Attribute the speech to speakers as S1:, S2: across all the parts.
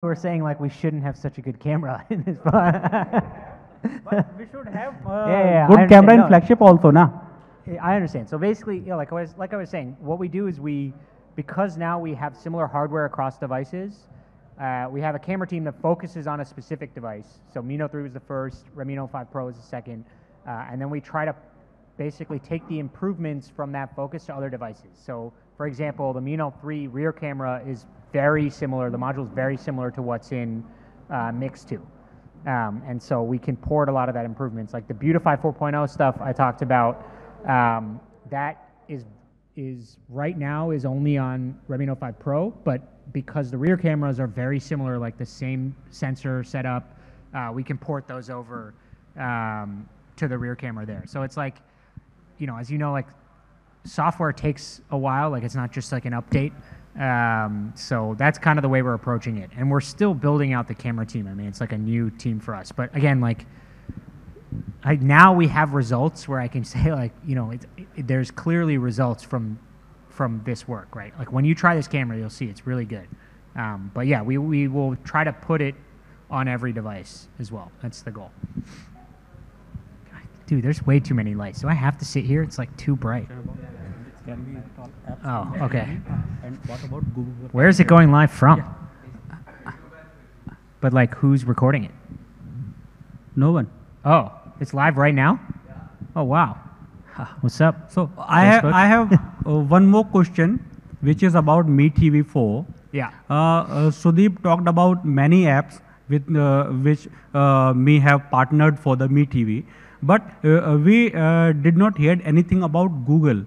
S1: We're saying like we shouldn't have such a good camera in this phone.
S2: But we should have
S1: I
S2: good camera
S1: understand.
S2: in flagship also, na?
S1: I understand. So basically, like I was saying, what we do is because now we have similar hardware across devices, we have a camera team that focuses on a specific device. So Mi Note 3 was the first, Redmi Note 5 Pro is the second, and then we try to basically take the improvements from that focus to other devices. So, for example, the Mi Note 3 rear camera is very similar. The module is very similar to what's in Mix 2. And so we can port a lot of that improvements. Like the Beautify 4.0 stuff I talked about, that is right now is only on Redmi Note 5 Pro, but because the rear cameras are very similar, like the same sensor setup, we can port those over to the rear camera there. So it's like, as you know, like software takes a while, like it's not just like an update. So that's kind of the way we're approaching it. And we're still building out the camera team. I mean, it's like a new team for us. But again, like now we have results where I can say like, there's clearly results from this work, right? Like when you try this camera, you'll see it's really good. But yeah, we will try to put it on every device as well. That's the goal. Dude, there's way too many lights. Do I have to sit here? It's like too bright.
S2: Can we install apps?
S1: Oh, okay.
S2: And what about Google?
S1: Where is it going live from? But like, who's recording it?
S2: No one.
S1: Oh, it's live right now? Oh, wow. What's up?
S2: So
S1: Facebook?
S2: I have one more question, which is about Mi TV 4.
S1: Yeah.
S2: Sudeep talked about many apps with which me have partnered for the Mi TV, but we did not hear anything about Google.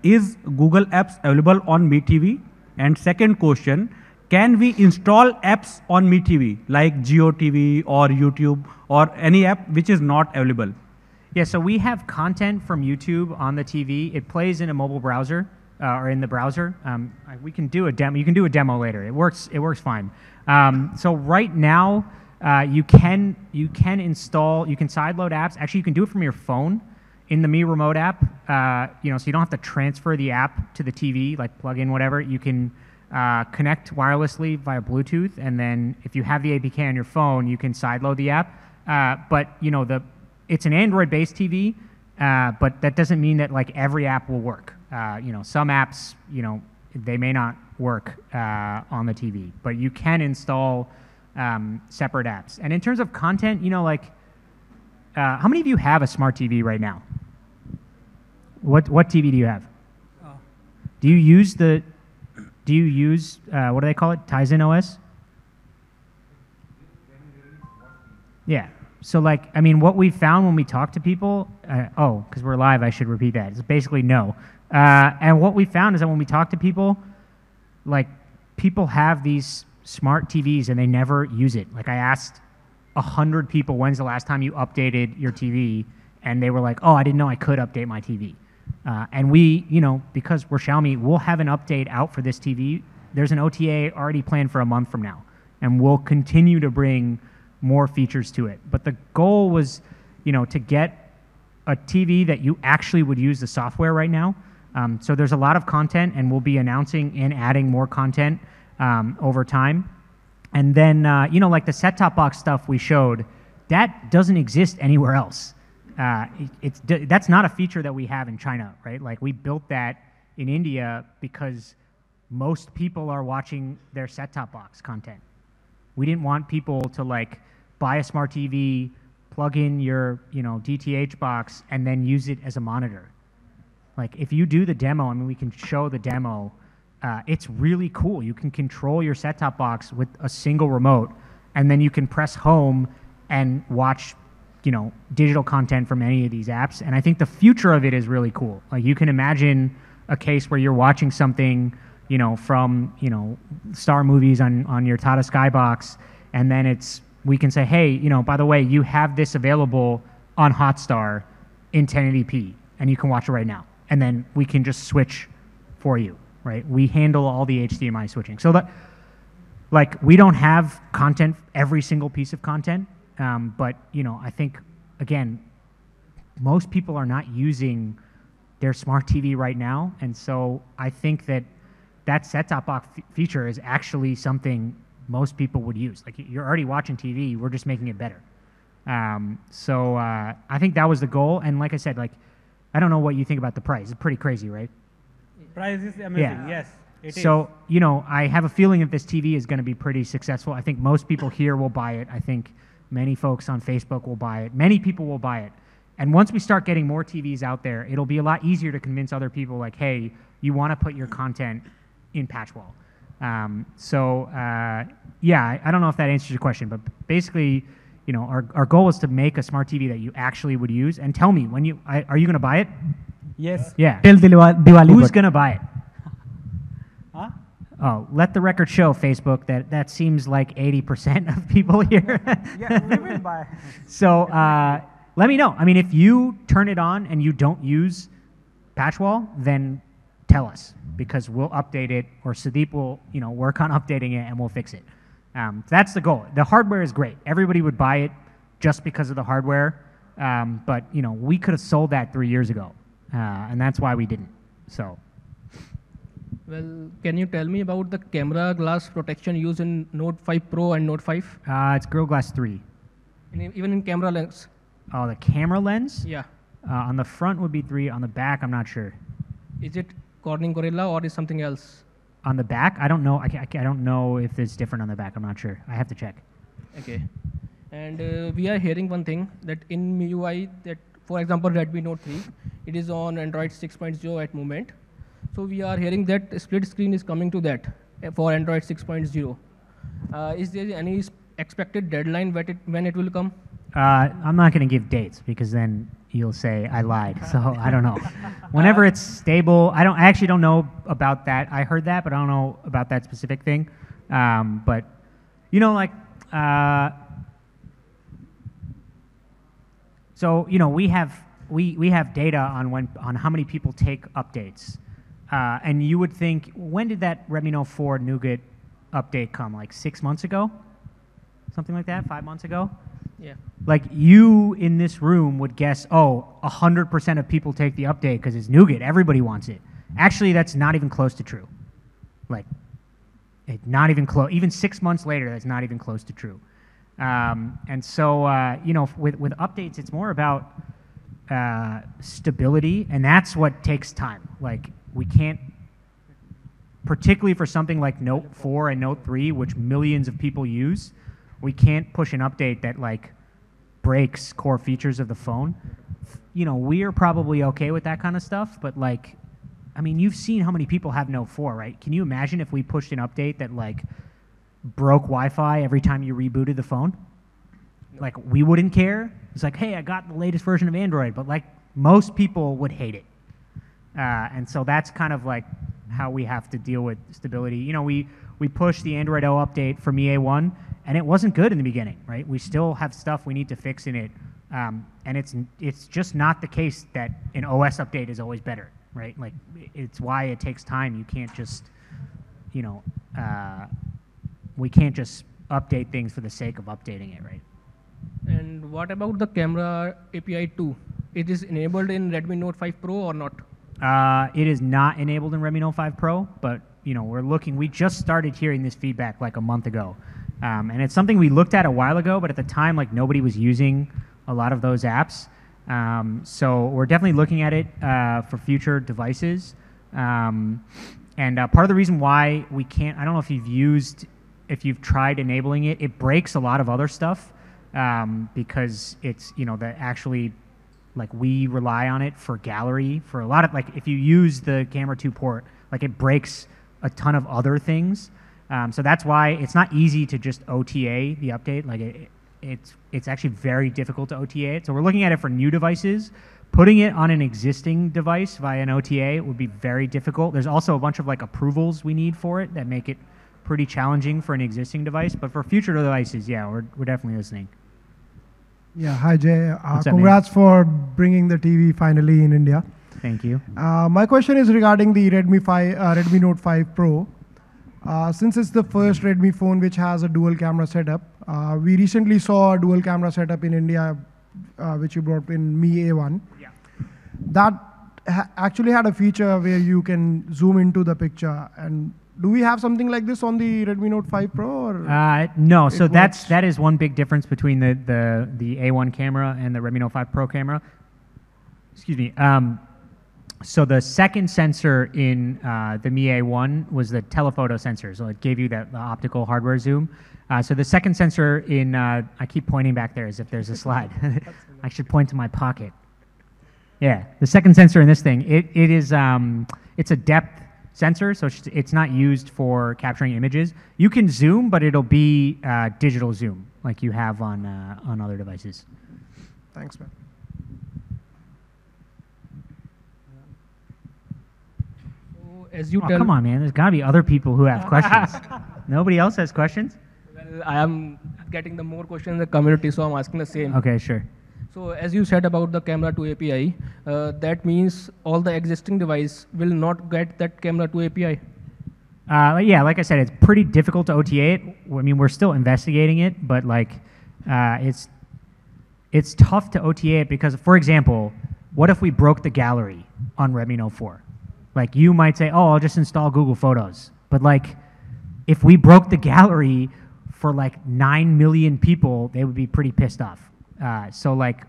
S2: Is Google apps available on Mi TV? And second question, can we install apps on Mi TV like Geo Tv or YouTube or any app which is not available?
S1: Yeah, so we have content from YouTube on the TV. It plays in a mobile browser or in the browser. We can do a demo. You can do a demo later. It works fine. So right now, you can sideload apps. Actually, you can do it from your phone in the Mi Remote app. So you don't have to transfer the app to the TV, like plug in whatever. You can connect wirelessly via Bluetooth, and then if you have the APK on your phone, you can sideload the app. But it's an Android-based TV, but that doesn't mean that like every app will work. Some apps, they may not work on the TV, but you can install separate apps. And in terms of content, how many of you have a smart TV right now? What TV do you have? Do you use what do they call it? Tizen OS? Yeah. So what we found when we talk to people, because we're live, I should repeat that. It's basically no. And what we found is that when we talk to people, people have these smart TVs and they never use it. Like I asked 100 people, when's the last time you updated your TV? And they were like, oh, I didn't know I could update my TV. And we, because we're Xiaomi, we'll have an update out for this TV. There's an OTA already planned for a month from now. And we'll continue to bring more features to it. But the goal was, to get a TV that you actually would use the software right now. So there's a lot of content, and we'll be announcing and adding more content over time. And then, like the set-top box stuff we showed, that doesn't exist anywhere else. That's not a feature that we have in China, right? Like we built that in India because most people are watching their set-top box content. We didn't want people to buy a smart TV, plug in your DTH box, and then use it as a monitor. Like if you do the demo, we can show the demo. It's really cool. You can control your set-top box with a single remote, and then you can press home and watch, digital content from any of these apps. And I think the future of it is really cool. Like you can imagine a case where you're watching something, from, Star Movies on your Tata Skybox, and then we can say, hey, by the way, you have this available on Hotstar in 1080p, and you can watch it right now. And then we can just switch for you. Right? We handle all the HDMI switching. So that, we don't have content, every single piece of content, but, I think, again, most people are not using their smart TV right now, and so I think that set-top box feature is actually something most people would use. Like you're already watching TV, we're just making it better. So I think that was the goal. And like I said, like I don't know what you think about the price. It's pretty crazy, right?
S2: Price is amazing.
S1: Yeah.
S2: Yes, it is.
S1: So, you know, I have a feeling that this TV is going to be pretty successful. I think most people here will buy it. I think many folks on Facebook will buy it. Many people will buy it. And once we start getting more TVs out there, it'll be a lot easier to convince other people like, hey, you want to put your content in Patchwall. Yeah, I don't know if that answers your question, but basically, you know, our goal is to make a smart TV that you actually would use. And tell me, when are you going to buy it?
S2: Yes.
S1: Yeah.
S2: Till Diwali.
S1: Who's going to buy it?
S2: Huh?
S1: Oh, let the record show, Facebook, that seems like 80% of people here.
S2: Yeah, we will buy.
S1: So let me know. I mean, if you turn it on and you don't use Patchwall, then tell us, because we'll update it, or Sudeep will, you know, work on updating it and we'll fix it. That's the goal. The hardware is great. Everybody would buy it just because of the hardware. But, you know, we could have sold that 3 years ago. And that's why we didn't. So.
S3: Well, can you tell me about the camera glass protection used in Note 5 Pro and Note 5?
S1: It's Gorilla Glass 3.
S3: Even in camera lens?
S1: Oh, the camera lens?
S3: Yeah.
S1: On the front would be 3. On the back, I'm not sure.
S3: Is it Corning Gorilla or is something else?
S1: On the back, I don't know. I don't know if it's different on the back. I'm not sure. I have to check.
S3: Okay. And we are hearing one thing, that in MIUI, that for example, Redmi Note 3, it is on Android 6.0 at moment. So we are hearing that split screen is coming to that for Android 6.0. Is there any expected deadline when it will come?
S1: I'm not going to give dates, because then you'll say I lied. So I don't know. Whenever it's stable, I actually don't know about that. I heard that, but I don't know about that specific thing. But you know, like, so you know, we have data on how many people take updates, and you would think, when did that Redmi Note 4 Nougat update come? Like 6 months ago, something like that, 5 months ago.
S3: Yeah.
S1: Like you in this room would guess, oh, 100% of people take the update because it's Nougat. Everybody wants it. Actually, that's not even close to true. Like, not even close. Even 6 months later, that's not even close to true. And so, you know, with updates, it's more about stability, and that's what takes time. Like, we can't, particularly for something like Note 4 and Note 3, which millions of people use, we can't push an update that like breaks core features of the phone. You know, we are probably okay with that kind of stuff, but like, I mean, you've seen how many people have Note 4, right? Can you imagine if we pushed an update that like broke Wi-Fi every time you rebooted the phone? Like, we wouldn't care. It's like, hey, I got the latest version of Android, but like most people would hate it. And so that's kind of like how we have to deal with stability. You know, we pushed the Android O update for MIUI 1, and it wasn't good in the beginning, right? We still have stuff we need to fix in it, and it's just not the case that an OS update is always better, right? Like, it's why it takes time. You can't just, you know, we can't just update things for the sake of updating it, right?
S3: And what about the camera API 2? It is enabled in Redmi Note 5 Pro or not?
S1: It is not enabled in Redmi Note 5 Pro, but you know, we just started hearing this feedback like a month ago. And it's something we looked at a while ago, but at the time, like, nobody was using a lot of those apps. So we're definitely looking at it for future devices. And part of the reason why we can't, I don't know if you've tried enabling it, it breaks a lot of other stuff because it's, you know, that actually, like, we rely on it for gallery, for a lot of, like, if you use the Camera 2 port, like, it breaks a ton of other things. So that's why it's not easy to just OTA the update. Like, it's actually very difficult to OTA it. So we're looking at it for new devices. Putting it on an existing device via an OTA would be very difficult. There's also a bunch of like approvals we need for it that make it pretty challenging for an existing device. But for future devices, yeah, we're definitely listening.
S4: Yeah, hi Jay.
S1: What's up,
S4: Congrats for bringing the TV finally in India.
S1: Thank you.
S4: My question is regarding the Redmi Note 5 Pro. Since it's the first Redmi phone which has a dual camera setup, we recently saw a dual camera setup in India, which you brought in Mi A1.
S1: Yeah.
S4: That actually had a feature where you can zoom into the picture, and Do we have something like this on the Redmi Note 5 Pro? Or
S1: No, so
S4: it
S1: that is one big difference between the A1 camera and the Redmi Note 5 Pro camera. Excuse me. So the second sensor in the Mi A1 was the telephoto sensor, so it gave you that the optical hardware zoom. So the second sensor in, I keep pointing back there as if there's a slide. I should point to my pocket. Yeah, the second sensor in this thing, it is, it's a depth sensor, so it's not used for capturing images. You can zoom, but it'll be digital zoom, like you have on other devices.
S4: Thanks, man.
S3: So as you
S1: Oh,
S3: tell,
S1: come on, man. There's got to be other people who have questions. Nobody else has questions?
S3: well, I am getting the more questions in the community, so I'm asking the same.
S1: Okay, sure.
S3: So as you said about the camera to API, that means all the existing device will not get that camera to API.
S1: Yeah, like I said, it's pretty difficult to OTA it. I mean, we're still investigating it, but like, it's tough to OTA it because, for example, what if we broke the gallery on Redmi Note 4? Like, you might say, oh, I'll just install Google Photos. But like, if we broke the gallery for like 9 million people, they would be pretty pissed off. So like,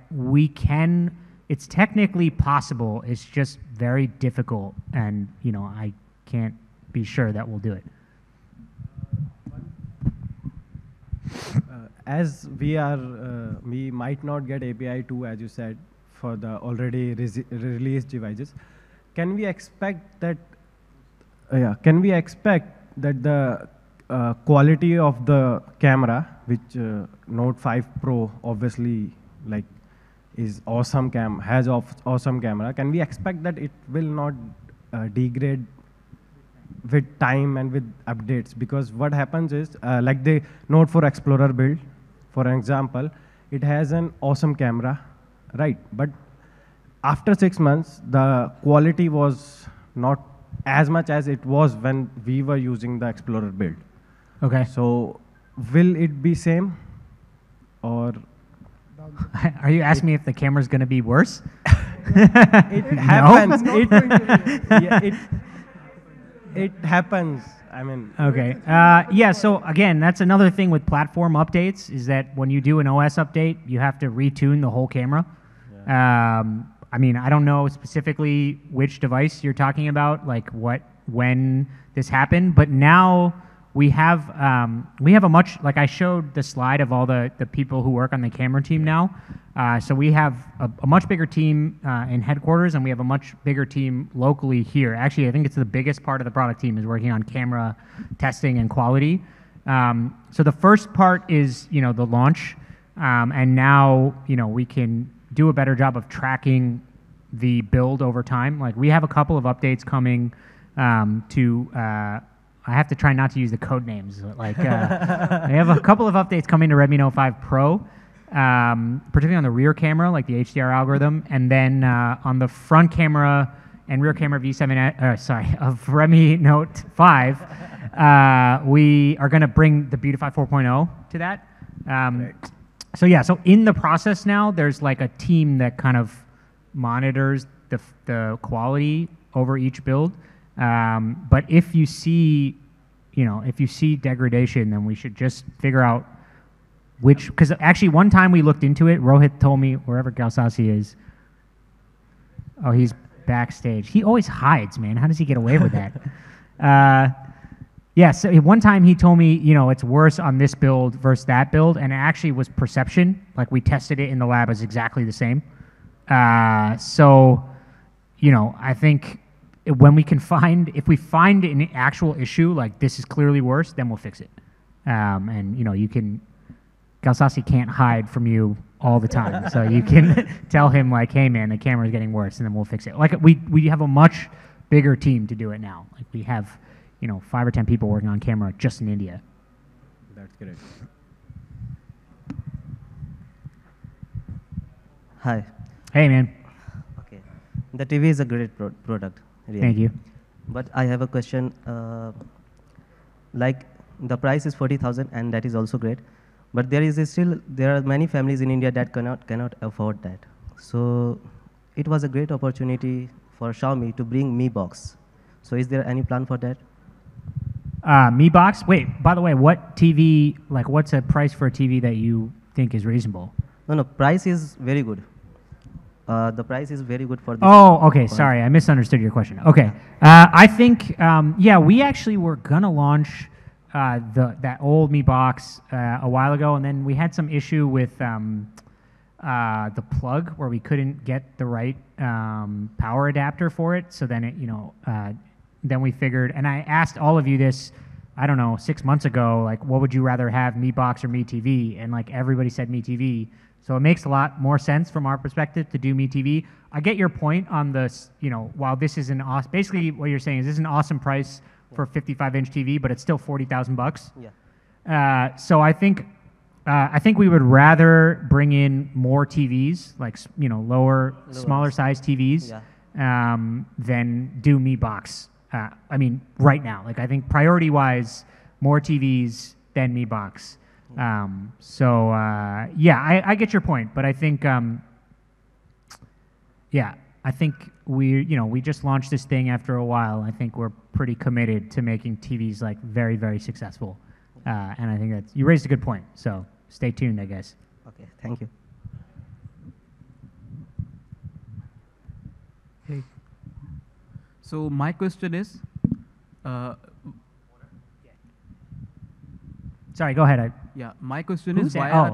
S1: it's technically possible. It's just very difficult, and you know, I can't be sure that we'll do it.
S5: As we might not get API 2, as you said, for the already released devices. Can we expect that? Can we expect that the quality of the camera, which Note 5 Pro obviously like is awesome awesome camera, can we expect that it will not degrade with time and with updates? Because what happens is like the Note 4 Explorer build, for example, it has an awesome camera, right? But after 6 months, the quality was not as much as it was when we were using the Explorer build.
S1: Okay.
S5: So will it be same, or
S1: Are you asking me if the camera's going to be worse?
S5: it happens?
S1: No?
S5: It happens. I mean,
S1: Okay. Yeah, so again, that's another thing with platform updates is that when you do an OS update, you have to retune the whole camera. I mean, I don't know specifically which device you're talking about, like when this happened, but now we have a much, like I showed the slide of all the people who work on the camera team now. So we have a much bigger team in headquarters, and we have a much bigger team locally here. Actually, I think it's the biggest part of the product team is working on camera testing and quality. So the first part is, you know, the launch, and now, you know, we can do a better job of tracking the build over time. Like we have a couple of updates coming I have to try not to use the code names. Like, we have a couple of updates coming to Redmi Note 5 Pro, particularly on the rear camera, like the HDR algorithm, and then on the front camera and rear camera of Redmi Note 5, we are going to bring the Beautify 4.0 to that. So yeah, so in the process now, there's like a team that kind of monitors the quality over each build. But if you see, degradation, then we should just figure out because actually one time we looked into it, Rohit told me, wherever Gausasi is, oh, he's backstage. He always hides, man. How does he get away with that? Yeah, so one time he told me, it's worse on this build versus that build, and it actually was perception. Like we tested it in the lab as exactly the same. So, I think if we find an actual issue, like this is clearly worse, then we'll fix it. And Gausasi can't hide from you all the time. So you can tell him like, hey man, the camera's getting worse, and then we'll fix it. Like we have a much bigger team to do it now. Like we have, 5 or 10 people working on camera just in India.
S5: that's great.
S6: Hi.
S1: Hey man,
S6: Okay. The TV is a great product. Really.
S1: thank you.
S6: But I have a question. Like the price is 40,000, and that is also great. But there are many families in India that cannot afford that. So it was a great opportunity for Xiaomi to bring Mi Box. So is there any plan for that?
S1: Mi Box. Wait, by the way, what TV? Like, what's a price for a TV that you think is reasonable?
S6: No, price is very good. The price is very good for this.
S1: Oh, okay. Sorry, I misunderstood your question. Okay, I think yeah, we actually were gonna launch that old Mi Box a while ago, and then we had some issue with the plug where we couldn't get the right power adapter for it. So then it, then we figured, and I asked all of you this, I don't know, 6 months ago, like, what would you rather have, Mi Box or Mi TV? And like everybody said Mi TV. So it makes a lot more sense from our perspective to do Mi TV. I get your point on this, while this is an awesome, basically what you're saying is this is an awesome price for a 55-inch TV, but it's still $40,000.
S6: Yeah.
S1: So I think we would rather bring in more TVs, like lower, smaller size TVs, than do Mi Box. I mean, right now, like I think priority-wise, more TVs than Mi Box. Yeah, I get your point, but I think, I think we just launched this thing after a while. I think we're pretty committed to making TVs like very, very successful. And I think that you raised a good point. So stay tuned, I guess.
S6: Okay, thank you.
S7: Hey. So my question is,
S1: sorry, go ahead.
S7: My question
S1: Who's
S7: is
S1: that?
S7: why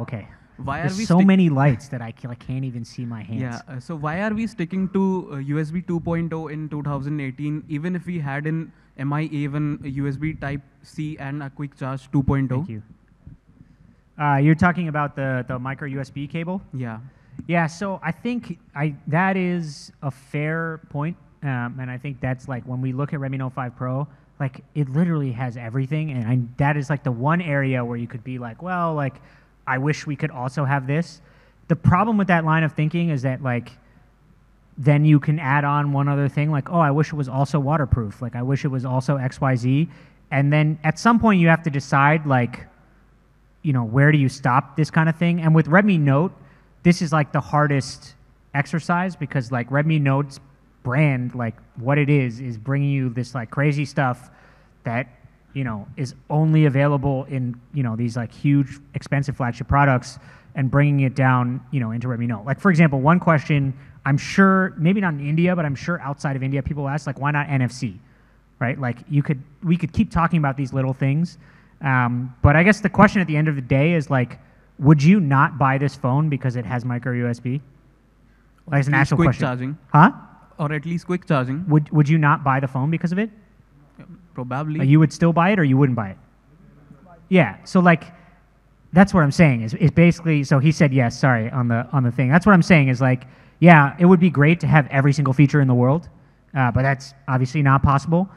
S1: Why
S7: are
S1: There's
S7: we
S1: so many lights that I can't even see my hands.
S7: Yeah, so why are we sticking to USB 2.0 in 2018, even if we had an MI-A1 USB Type C and a Quick Charge 2.0?
S1: Thank you. You're talking about the micro USB cable?
S7: Yeah.
S1: Yeah, so I think that is a fair point, and I think that's like when we look at Redmi Note 5 Pro, like it literally has everything, and that is like the one area where you could be like, well, like I wish we could also have this. The problem with that line of thinking is that like then you can add on one other thing, like, oh, I wish it was also waterproof, like I wish it was also XYZ, and then at some point you have to decide like, where do you stop this kind of thing? And with Redmi Note, this is like the hardest exercise because like Redmi Note's brand, like what it is bringing you this like crazy stuff that is only available in these like huge expensive flagship products and bringing it down into Redmi Note. Like for example, one question I'm sure maybe not in India, but I'm sure outside of India people ask like, why not NFC, right? Like we could keep talking about these little things, but I guess the question at the end of the day is like, would you not buy this phone because it has micro USB? Like it's an actual
S7: quick
S1: question.
S7: Charging.
S1: Huh?
S7: Or at least quick charging.
S1: Would you not buy the phone because of it?
S7: Probably.
S1: You would still buy it or you wouldn't buy it? Yeah. So like, that's what I'm saying is basically, so he said yes, sorry, on the thing. That's what I'm saying is like, yeah, it would be great to have every single feature in the world, but that's obviously not possible.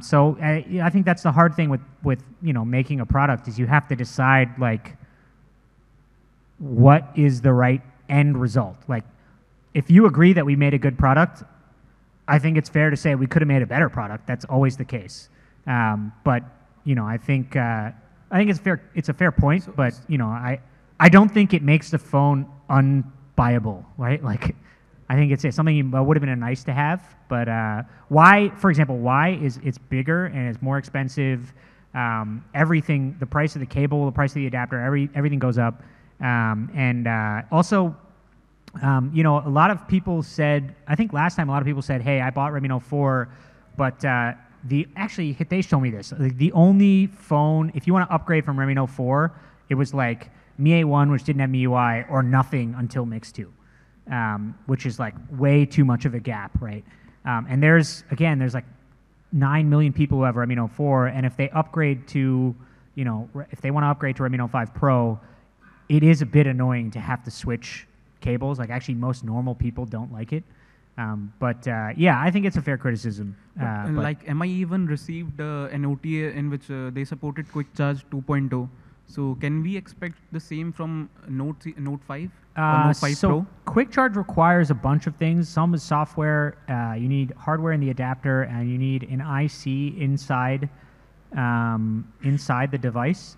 S1: So I think that's the hard thing with making a product is you have to decide like, what is the right end result? Like, if you agree that we made a good product, I think it's fair to say we could have made a better product. That's always the case. But I think it's a fair point. But I don't think it makes the phone unbuyable, right? Like, I think it's something would have been a nice to have. But why, for example, why is it's bigger and it's more expensive? Everything, the price of the cable, the price of the adapter, everything goes up. Also, a lot of people said, I think last time a lot of people said, hey, I bought Redmi Note 4, but actually Hitesh told me this. The only phone, if you want to upgrade from Redmi Note 4, it was like Mi A1, which didn't have MIUI, or nothing until Mix 2, which is like way too much of a gap, right? And there's like 9 million people who have Redmi Note 4, and if they upgrade to, if they want to upgrade to Redmi Note 5 Pro, it is a bit annoying to have to switch cables. Like actually most normal people don't like it. Yeah, I think it's a fair criticism.
S7: Like MI even received an OTA in which they supported Quick Charge 2.0. So can we expect the same from Note 5 or Note 5 Pro?
S1: Quick Charge requires a bunch of things. Some is software. You need hardware in the adapter, and you need an IC inside the device.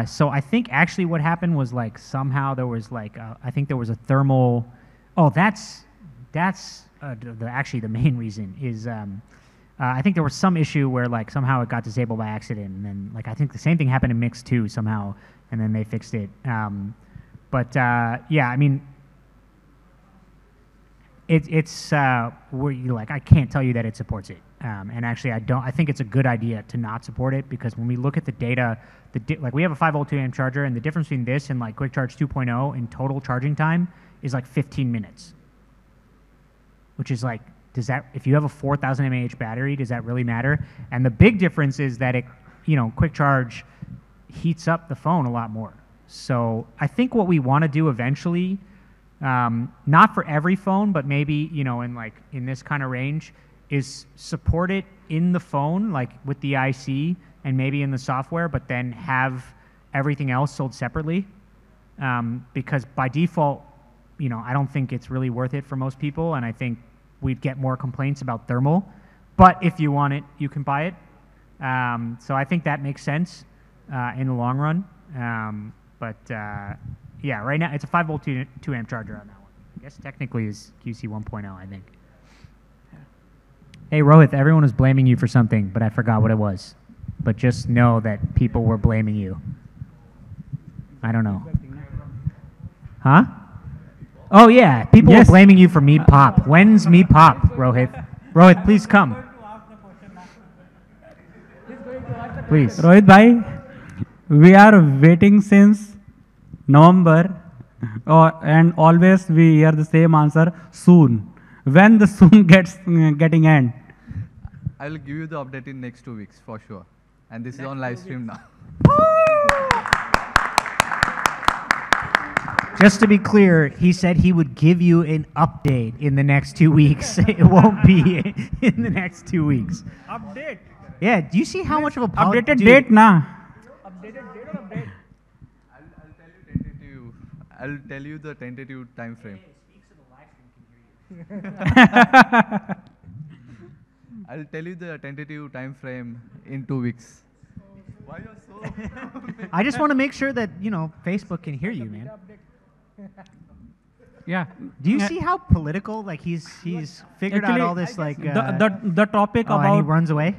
S1: So I think actually what happened was like somehow there was like I think there was a thermal. Oh, that's actually the main reason is I think there was some issue where like somehow it got disabled by accident, and then like I think the same thing happened in Mix 2 somehow, and then they fixed it. Yeah, I mean, it's where you like I can't tell you that it supports it, and actually I think it's a good idea to not support it, because when we look at the data, like we have a 5-volt 2-amp charger, and the difference between this and like Quick Charge 2.0 in total charging time is like 15 minutes, which is like, does that, if you have a 4,000 mAh battery, does that really matter? And the big difference is that it, Quick Charge heats up the phone a lot more. So I think what we want to do eventually, not for every phone, but maybe, in this kind of range, is support it in the phone, like with the IC and maybe in the software, but then have everything else sold separately. Because by default, I don't think it's really worth it for most people, and I think we'd get more complaints about thermal. But if you want it, you can buy it. So I think that makes sense in the long run. Yeah, right now it's a 5-volt 2-amp charger on that one. I guess technically is QC 1.0, I think. Hey, Rohit, everyone was blaming you for something, but I forgot what it was. But just know that people were blaming you. I don't know. Huh? Oh, yeah. People were blaming you for Meet Pop. When's Meet Pop, Rohit? Rohit, please come. Please.
S2: Rohit bhai, we are waiting since November, and always we hear the same answer, soon. When the soon getting end?
S8: I will give you the update in next 2 weeks for sure. And this is on live stream now.
S1: Just to be clear, he said he would give you an update in the next 2 weeks. It won't be in the next 2 weeks.
S2: Update?
S1: Yeah, do you see how much of a...
S2: Updated date, na?
S8: Updated date or update? I'll tell you the tentative time frame. I'll tell you the tentative time frame in 2 weeks. Why you're so...
S1: I just want to make sure that, Facebook can hear you, man.
S2: Yeah.
S1: Do you see how political, like he's figured out all this, like...
S2: the topic
S1: and he runs away?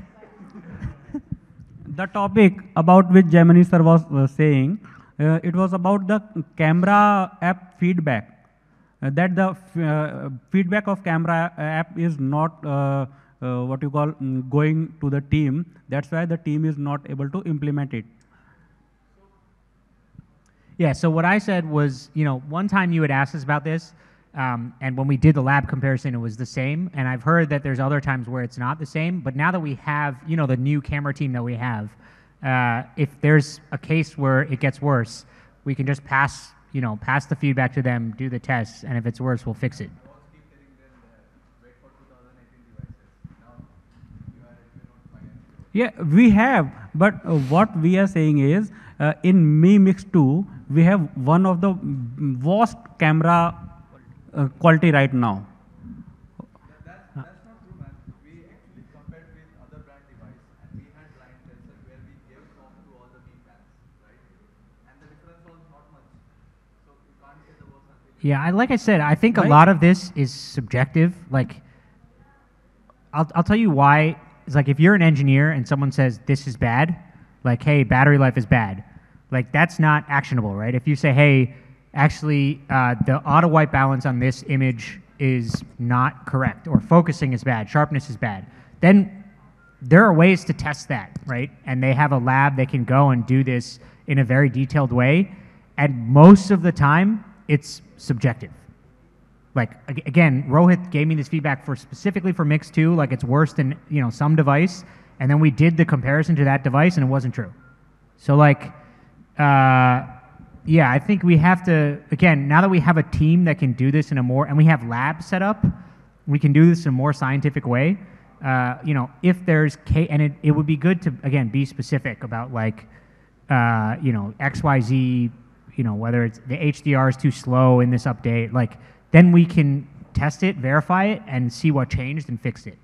S2: The topic about which Gemini sir was saying, it was about the camera app feedback. That the feedback of camera app is not going to the team. That's why the team is not able to implement it.
S1: Yeah, so what I said was, one time you had asked us about this, and when we did the lab comparison, it was the same. And I've heard that there's other times where it's not the same. But now that we have, the new camera team that we have, if there's a case where it gets worse, we can just pass the feedback to them, do the tests, and if it's worse, we'll fix it.
S2: Yeah, we have, but what we are saying is, in Mi Mix 2, we have one of the worst camera quality right now.
S8: That's not true, man. We actually compared with other brand device, and we had blind tests where we gave off to all the Mi fans, right? And the difference was not much. So you can't say the worst until...
S1: Yeah, like I said, I think a lot of this is subjective. Like, I'll tell you why. It's like if you're an engineer and someone says this is bad, like, hey, battery life is bad, like that's not actionable, right? If you say, hey, actually the auto white balance on this image is not correct, or focusing is bad, sharpness is bad, then there are ways to test that, right? And they have a lab, they can go and do this in a very detailed way, and most of the time it's subjective. Like, again, Rohit gave me this feedback specifically for Mix 2, like it's worse than, some device, and then we did the comparison to that device and it wasn't true. So like, yeah, I think we have to, again, now that we have a team that can do this in a more, and we have labs set up, we can do this in a more scientific way. If there's, and it would be good to, again, be specific about like, XYZ, whether it's the HDR is too slow in this update, like, then we can test it, verify it, and see what changed and fix it.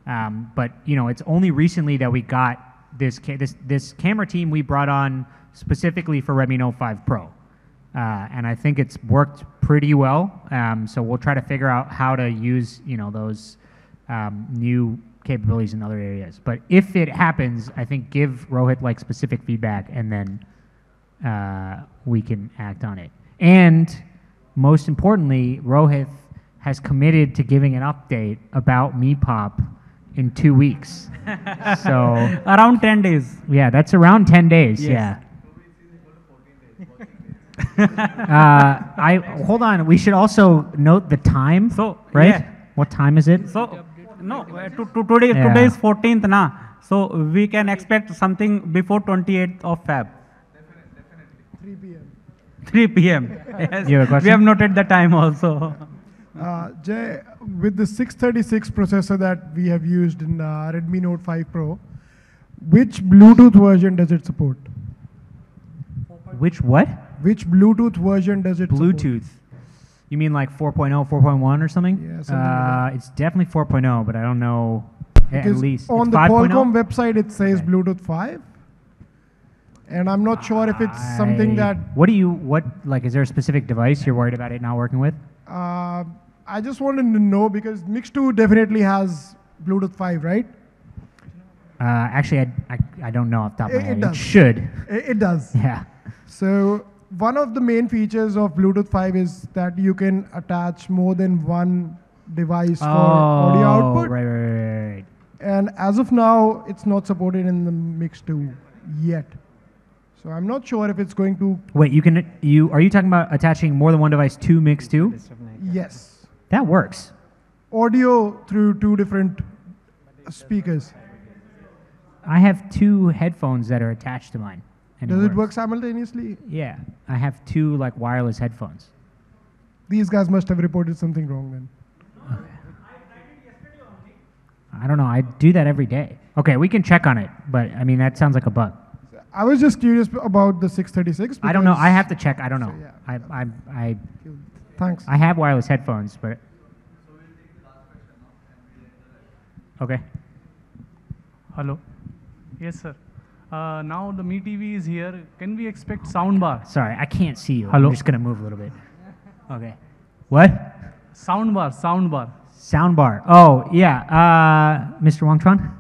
S1: But it's only recently that we got this camera team we brought on specifically for Redmi Note 5 Pro, and I think it's worked pretty well. So we'll try to figure out how to use those new capabilities in other areas. But if it happens, I think give Rohit like specific feedback, and then we can act on it. And most importantly, Rohit has committed to giving an update about Meepop in 2 weeks. So
S2: Around 10 days.
S1: yeah, that's around 10 days.
S2: Yes.
S1: Yeah. I hold on. We should also note the time.
S2: So,
S1: right?
S2: yeah.
S1: What time is it?
S2: So, no, today
S1: Yeah.
S2: is 14th, na. So we can expect something before 28th of Feb.
S4: 3 p.m.
S2: 3 p.m. Yes.
S1: You have a question?
S2: We have noted the time also.
S4: Jay, with the 636 processor that we have used in Redmi Note 5 Pro, which Bluetooth version does it support?
S1: Which what?
S4: Which Bluetooth version does it support?
S1: Bluetooth. You mean like 4.0, 4.1 or something?
S4: Yeah, something like that.
S1: It's definitely 4.0, but I don't know. At
S4: Because
S1: least
S4: on
S1: it's
S4: the
S1: 5.0?
S4: Qualcomm website it says
S1: Okay.
S4: Bluetooth 5, and I'm not sure if it's something that
S1: like is there a specific device you're worried about it not working with?
S4: I just wanted to know, because Mix 2 definitely has Bluetooth 5, right?
S1: Actually, I don't know off the top of my
S4: It
S1: head. It
S4: does.
S1: should.
S4: It does.
S1: Yeah.
S4: So one of the main features of Bluetooth 5 is that you can attach more than one device for audio output.
S1: Right.
S4: And as of now, it's not supported in the Mix 2 yet. So I'm not sure if it's going to.
S1: Wait, are you talking about attaching more than one device to Mix 2?
S4: Yes.
S1: That works.
S4: Audio through 2 different speakers.
S1: I have 2 headphones that are attached to mine. And
S4: Does it
S1: works.
S4: work simultaneously?
S1: Yeah, I have 2 like wireless headphones.
S4: These guys must have reported something wrong then.
S1: I don't know. I do that every day. Okay, we can check on it, but I mean that sounds like a bug.
S4: I was just curious about the 636.
S1: I don't know. I
S4: because-
S1: have to check. I don't know.
S4: So, yeah. Thanks.
S1: I have wireless headphones, but okay.
S9: Hello. Yes, sir. Now the Me TV is here. Can we expect soundbar?
S1: Sorry, I can't see you.
S9: Hello?
S1: I'm just gonna move a little bit. Okay. What?
S9: Soundbar, soundbar.
S1: Soundbar. Oh yeah. Mr. Wangchuan.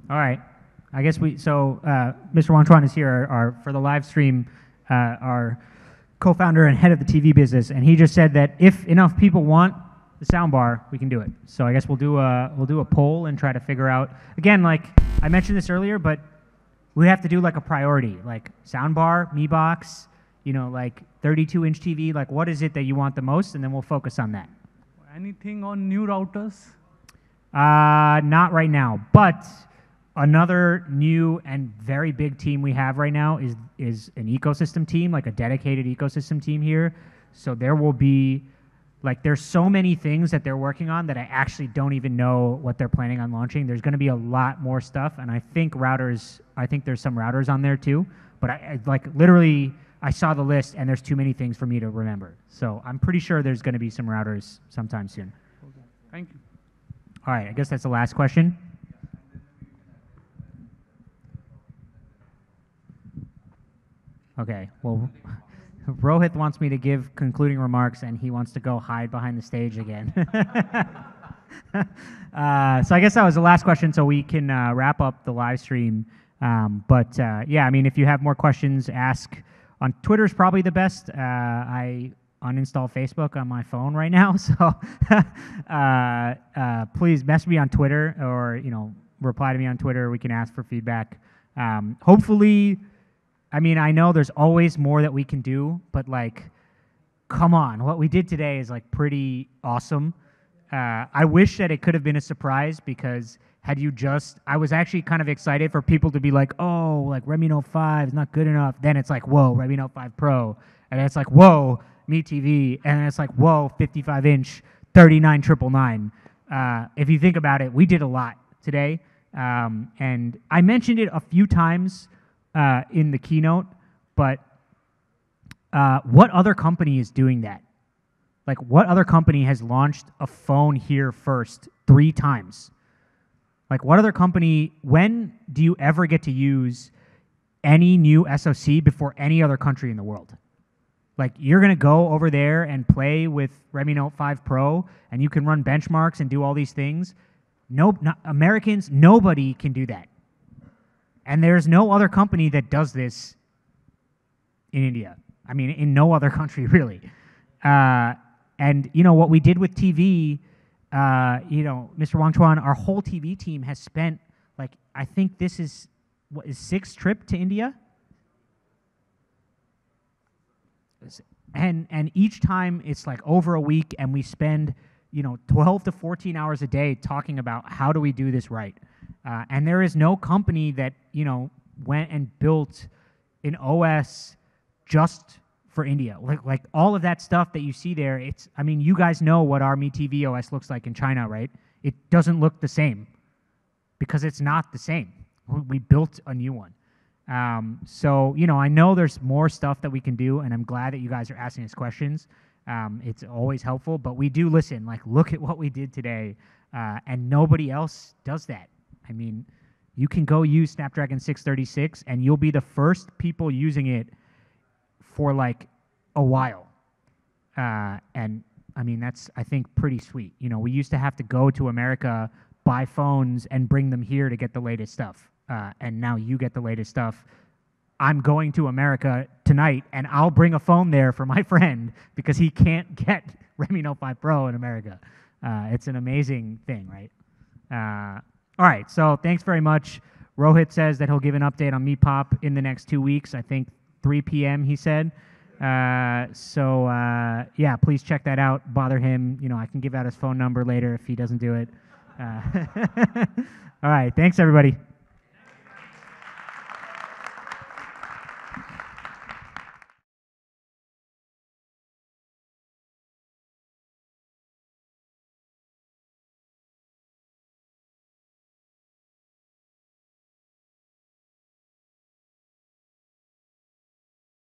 S1: All right. I guess Mr. Wangchuan is here for the live stream, our co-founder and head of the TV business, and he just said that if enough people want the soundbar, we can do it. So I guess we'll do a poll and try to figure out. Again, like I mentioned this earlier, but we have to do like a priority, like soundbar, Mi Box, like 32-inch TV. Like, what is it that you want the most, and then we'll focus on that.
S9: Anything on new routers?
S1: Not right now, but another new and very big team we have right now is an ecosystem team, like a dedicated ecosystem team here. So there will be, like, there's so many things that they're working on that I actually don't even know what they're planning on launching. There's going to be a lot more stuff, and I think there's some routers on there too. But I like literally, I saw the list, and there's too many things for me to remember. So I'm pretty sure there's going to be some routers sometime soon.
S9: Thank you.
S1: All right, I guess that's the last question. Okay, well, Rohit wants me to give concluding remarks, and he wants to go hide behind the stage again. So I guess that was the last question, so we can wrap up the live stream. Yeah, I mean, if you have more questions, ask. On Twitter is probably the best. I uninstall Facebook on my phone right now, so please message me on Twitter or reply to me on Twitter. We can ask for feedback. Hopefully, I mean, I know there's always more that we can do, but like, come on, what we did today is like pretty awesome. I wish that it could have been a surprise, because I was actually kind of excited for people to be like, oh, like Redmi Note 5 is not good enough. Then it's like, whoa, Redmi Note 5 Pro. And then it's like, whoa, Mi TV. And then it's like, whoa, 55-inch, 39,999. If you think about it, we did a lot today. And I mentioned it a few times in the keynote, but what other company is doing that? Like, what other company has launched a phone here first 3 times? Like, what other company, when do you ever get to use any new SoC before any other country in the world? Like, you're going to go over there and play with Redmi Note 5 Pro, and you can run benchmarks and do all these things. Americans, nobody can do that. And there's no other company that does this in India. I mean, in no other country, really. And, you know, what we did with TV, you know, Mr. Wang Chuan, our whole TV team has spent, like, I think this is, what is 6th trip to India? And each time it's like over a week, and we spend, you know, 12 to 14 hours a day talking about how do we do this right. And there is no company that, you know, went and built an OS just for India. Like all of that stuff that you see there, it's, I mean, you guys know what our Mi TV OS looks like in China, right? It doesn't look the same because it's not the same. We built a new one. So, you know, I know there's more stuff that we can do, and I'm glad that you guys are asking us questions. It's always helpful, but we do listen. Like, look at what we did today, and nobody else does that. I mean, you can go use Snapdragon 636, and you'll be the first people using it for like a while. And I mean, that's, I think, pretty sweet. You know, we used to have to go to America, buy phones, and bring them here to get the latest stuff. And now you get the latest stuff. I'm going to America tonight, and I'll bring a phone there for my friend because he can't get Redmi Note 5 Pro in America. It's an amazing thing, right? All right, so thanks very much. Rohit says that he'll give an update on Mi Pop in the next 2 weeks. I think 3 p.m. he said. Yeah, please check that out. Bother him. You know, I can give out his phone number later if he doesn't do it. All right, thanks everybody.